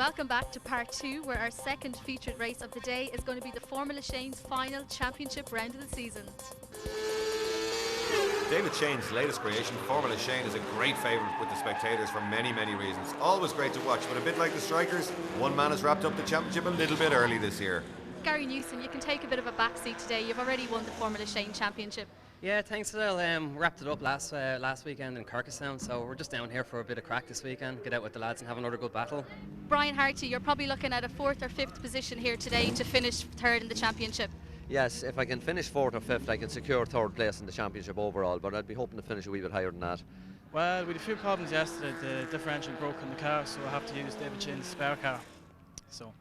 Welcome back to part 2, where our second featured race of the day is going to be the Formula Shane's final championship round of the season. David Shane's latest creation, Formula Sheane, is a great favourite with the spectators for many, many reasons. Always great to watch, but a bit like the Strikers, one man has wrapped up the championship a little bit early this year. Gary Newsom, you can take a bit of a backseat today. You've already won the Formula Sheane championship. Yeah, thanks Adele. Wrapped it up last weekend in Kirkistown, so we're just down here for a bit of crack this weekend, get out with the lads and have another good battle. Brian Harty, you're probably looking at a 4th or 5th position here today to finish 3rd in the championship. Yes, if I can finish 4th or 5th, I can secure 3rd place in the championship overall, but I'd be hoping to finish a wee bit higher than that. Well, we had a few problems yesterday. The differential broke in the car, so I have to use David Shane's spare car. So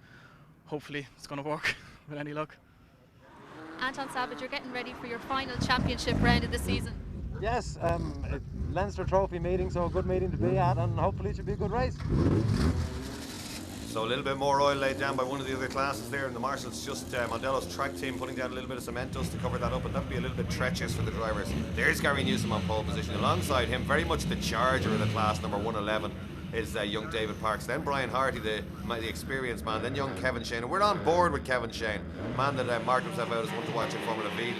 hopefully it's going to work with any luck. Anton Savage, you're getting ready for your final championship round of the season. Yes, Leinster Trophy meeting, so a good meeting to be at, and hopefully it should be a good race. So a little bit more oil laid down by one of the other classes there, and the marshals just Mondello's track team putting down a little bit of cement dust to cover that up, and that'd be a little bit treacherous for the drivers. There's Gary Newsom on pole position. Alongside him, very much the charger of the class, number 111, is young David Parks. Then Brian Harty, the experienced man. Then young Kevin Sheane. And we're on board with Kevin Sheane, man that marked himself out as one to watch in Formula V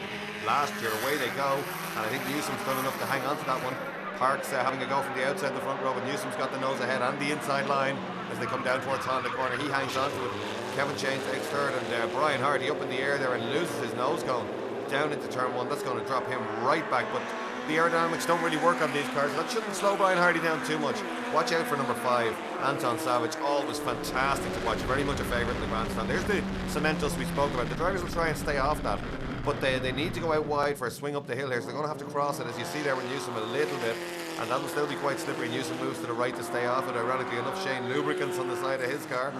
last year. Away they go, and I think Newsom's done enough to hang on to that one. Parks having a go from the outside of the front row, but Newsom's got the nose ahead and the inside line as they come down towards Honda corner. He hangs on to it. Kevin Sheane takes 3rd, and Brian Harty up in the air there and loses his nose going down into turn 1. That's going to drop him right back, but the aerodynamics don't really work on these cars. That shouldn't slow Brian Harty down too much. Watch out for number 5, Anton Savage. Always fantastic to watch. Very much a favourite in the grandstand. There's the cement dust we spoke about. The drivers will try and stay off that, but they need to go out wide for a swing up the hill here, so they're going to have to cross it, as you see there with Newsom a little bit, and that'll still be quite slippery. Newsom moves to the right to stay off it. Ironically enough, Sheane lubricants on the side of his car.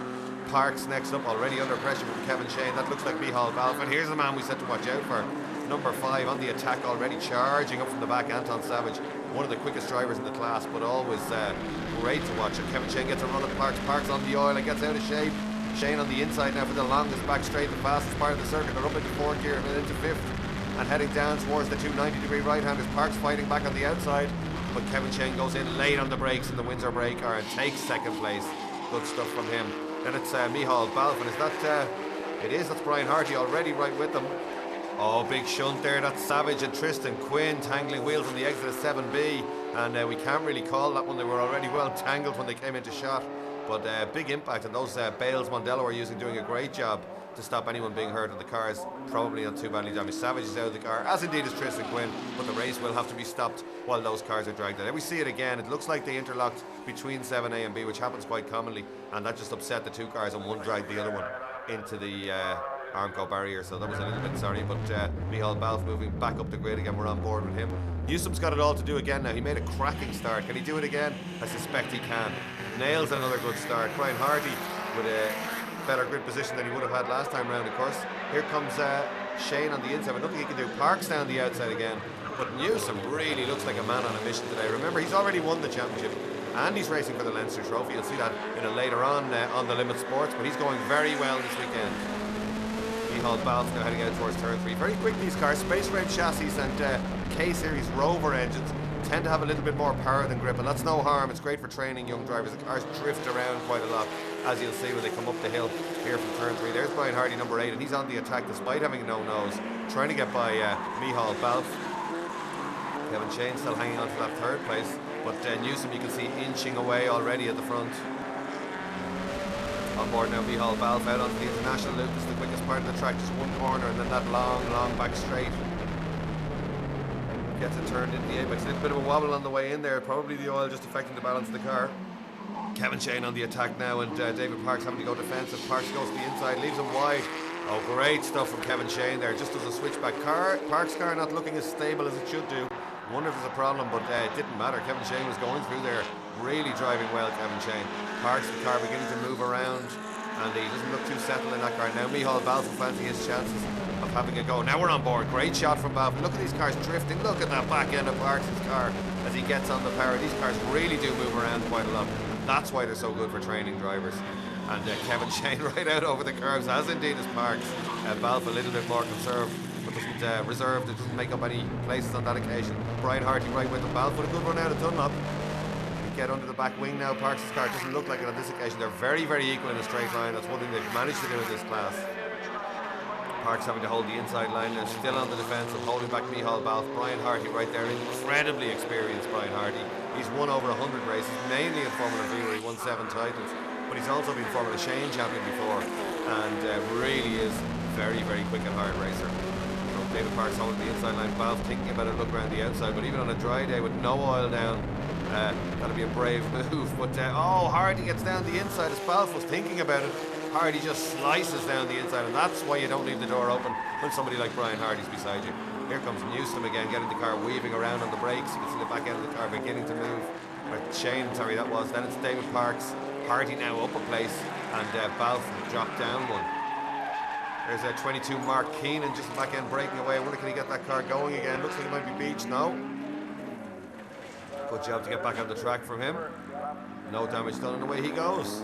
Parks next up, already under pressure from Kevin Sheane. That looks like Michal Balfin. Here's the man we said to watch out for. Number 5 on the attack, already charging up from the back, Anton Savage. One of the quickest drivers in the class, but always great to watch. And Kevin Sheane gets a run at Parks. Parks on the oil and gets out of shape. Sheane on the inside now for the longest back straight, the fastest part of the circuit. They're up into 4th gear and then into 5th and heading down towards the 290-degree right-handers. Parks fighting back on the outside, but Kevin Sheane goes in late on the brakes in the Windsor brake car and takes 2nd place. Good stuff from him. Then it's Michal Balfin. Is that it is, that's Brian Harty already right with them. Oh, big shunt there. That's Savage and Tristan Quinn tangling wheels on the exit of 7B, and we can't really call that one. They were already well tangled when they came into shot, but big impact, and those bales Mondello are using, doing a great job to stop anyone being hurt, and the cars probably not too badly damaged. Savage is out of the car, as indeed is Tristan Quinn, but the race will have to be stopped while those cars are dragged out. There we see it again. It looks like they interlocked between 7A and B, which happens quite commonly, and that just upset the two cars, and one dragged the other one into the Armco barrier, so that was a little bit sorry. But Michal Balf moving back up the grid again. We're on board with him. Newsom's got it all to do again now. He made a cracking start. Can he do it again? I suspect he can. Nails another good start. Brian Harty with a better grid position than he would have had last time round, of course. Here comes Sheane on the inside, but nothing he can do. Parks down the outside again, but Newsom really looks like a man on a mission today. Remember, he's already won the championship and he's racing for the Leinster Trophy. You'll see that in a later on the Limit Sports, but he's going very well this weekend. Michal Balf now heading out towards turn 3. Very quick, these cars. Space Raid chassis and K-Series Rover engines tend to have a little bit more power than grip, and that's no harm. It's great for training young drivers. The cars drift around quite a lot, as you'll see when they come up the hill here from turn 3. There's Brian Harty, number 8, and he's on the attack despite having no nose, trying to get by Michal Balf. Kevin Sheane still hanging on to that 3rd place, but Newsom you can see inching away already at the front. On board now, Michal Balf out onto the international loop. This is the quickest part of the track, just one corner, and then that long back straight. Gets it turned into the apex. A little bit of a wobble on the way in there, probably the oil just affecting the balance of the car. Kevin Sheane on the attack now, and David Parks having to go defensive. Parks goes to the inside, leaves him wide. Oh, great stuff from Kevin Sheane there, just as a switchback car. Parks' car not looking as stable as it should do. Wonder if there's a problem, but it didn't matter. Kevin Sheane was going through there, really driving well, Kevin Sheane. Parks, the car beginning to move around, and he doesn't look too settled in that car. Now Michal Balf will fancy his chances of having a go. Now we're on board. Great shot from Balf. Look at these cars drifting. Look at that back end of Parks' car as he gets on the power. These cars really do move around quite a lot. That's why they're so good for training drivers. And Kevin Sheane right out over the curves, as indeed is Parks. Balf a little bit more conserved, but doesn't reserved. It doesn't make up any places on that occasion. Brian Harty right with him. Balf with a good run out of Dunlop. get under the back wing now. Parks' car doesn't look like it on this occasion. They're very, very equal in a straight line. That's one thing they've managed to do in this class. Parks having to hold the inside line now, still on the defensive, holding back Micheál Balfe. Brian Harty right there, incredibly experienced Brian Harty. He's won over 100 races, mainly in Formula V where he won 7 titles, but he's also been Formula Sheane champion before, and really is very, very quick and hard racer. So David Parks holding the inside line, Balfe thinking about a look around the outside, but even on a dry day with no oil down, that'll be a brave move. But oh, Harty gets down the inside as Balfe was thinking about it. Hardy just slices down the inside, and that's why you don't leave the door open when somebody like Brian Hardy's beside you. Here comes Newsom again, getting the car weaving around on the brakes. You can see the back end of the car beginning to move. Sheane, sorry, that was. Then it's David Parks. Hardy now up a place, and Balfe dropped down one. There's a 22 Mark Keenan just the back end breaking away. I wonder can he get that car going again? Looks like it might be beached. No. Good job to get back on the track from him. No damage done, and away he goes.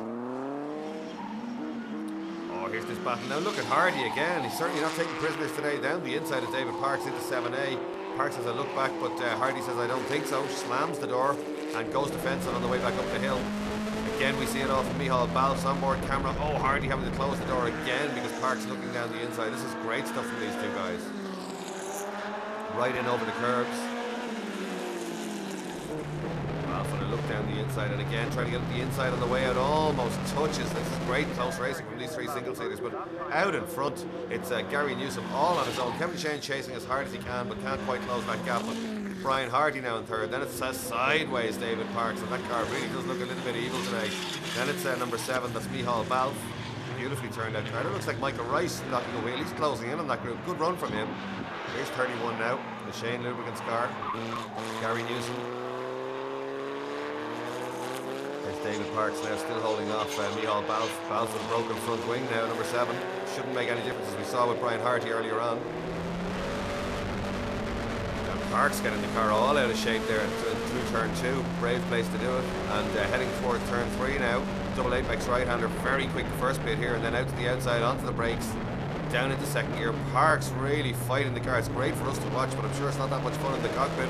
Here's this battle. Now look at Hardy again. He's certainly not taking prisoners today. Down the inside of David Parks into 7A. Parks has a look back, but Hardy says I don't think so. Slams the door and goes defensive on the way back up the hill. Again we see it off of Micheál Balfe's onboard camera. Oh, Hardy having to close the door again because Parks looking down the inside. This is great stuff from these two guys. Right in over the curbs. Look down the inside, and again trying to get up the inside on the way out, almost touches. This is great close racing from these 3 single-seaters, but out in front it's Gary Newsom all on his own. Kevin Sheane chasing as hard as he can, but can't quite close that gap. But Brian Harty now in third. Then it says sideways David Parks, and that car really does look a little bit evil today. Then it's number 7, that's Micheál Balfe. Beautifully turned out car. It looks like Michael Rice knocking a wheel. He's closing in on that group. Good run from him. Here's 31 now, the Sheane Lubricants car. Gary Newsom. David Parks now still holding off Micheál Balfe. Balfe with a broken front wing now, number 7. Shouldn't make any difference as we saw with Brian Harty earlier on. And Parks getting the car all out of shape there through turn 2. Brave place to do it. And heading towards turn 3 now. Double apex right-hander, very quick first bit here, and then out to the outside onto the brakes. Down into second gear. Parks really fighting the car. It's great for us to watch, but I'm sure it's not that much fun in the cockpit.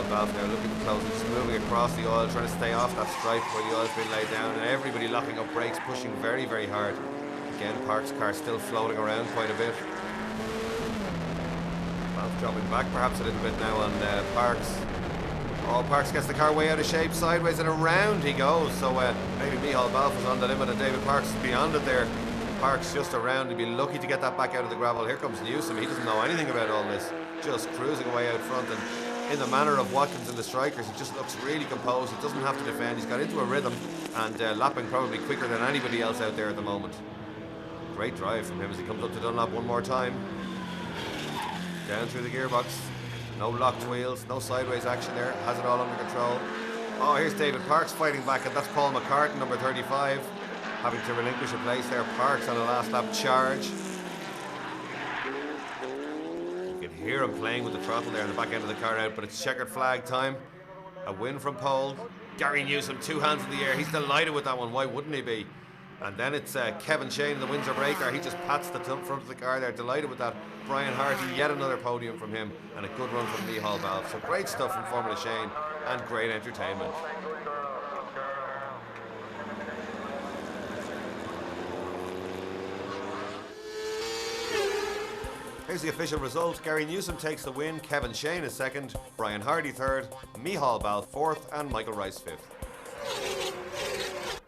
Balfe now looking to close, just moving across the oil, trying to stay off that stripe where the oil's been laid down, and everybody locking up brakes, pushing very, very hard. Again, Parks' car still floating around quite a bit. Balfe dropping back perhaps a little bit now on Parks. Oh, Parks gets the car way out of shape, sideways and around he goes. So maybe Micheál Balfe was on the limit and David Parks is beyond it there. Parks just around, he'd be lucky to get that back out of the gravel. Here comes Newsom, he doesn't know anything about all this, just cruising away out front, and in the manner of Watkins and the strikers, he just looks really composed. He doesn't have to defend. He's got into a rhythm and lapping probably quicker than anybody else out there at the moment. Great drive from him as he comes up to Dunlop one more time. Down through the gearbox. No locked wheels, no sideways action there. Has it all under control. Oh, here's David Parks fighting back, and that's Paul McCartan, number 35. Having to relinquish a place there. Parks on a last lap charge. Hear him playing with the throttle there in the back end of the car out, but it's checkered flag time. A win from pole. Gary Newsom, 2 hands in the air. He's delighted with that one. Why wouldn't he be? And then it's Kevin Sheane in the Windsor breaker. He just pats the front of the car there, delighted with that. Brian Harty, yet another podium from him, and a good run from Micheál Balfe. So great stuff from Formula Sheane and great entertainment. Here's the official result. Gary Newsom takes the win, Kevin Sheane is second, Brian Hardy third, Micheál Balfe fourth, and Michael Rice fifth.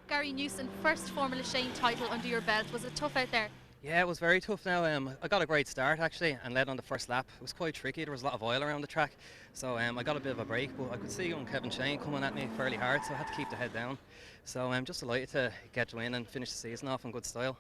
Gary Newsom, first Formula Sheane title under your belt. Was it tough out there? Yeah, it was very tough now. I got a great start actually and led on the first lap. It was quite tricky. There was a lot of oil around the track, so I got a bit of a break, but I could see Kevin Sheane coming at me fairly hard, so I had to keep the head down. So I'm just delighted to get to win and finish the season off in good style.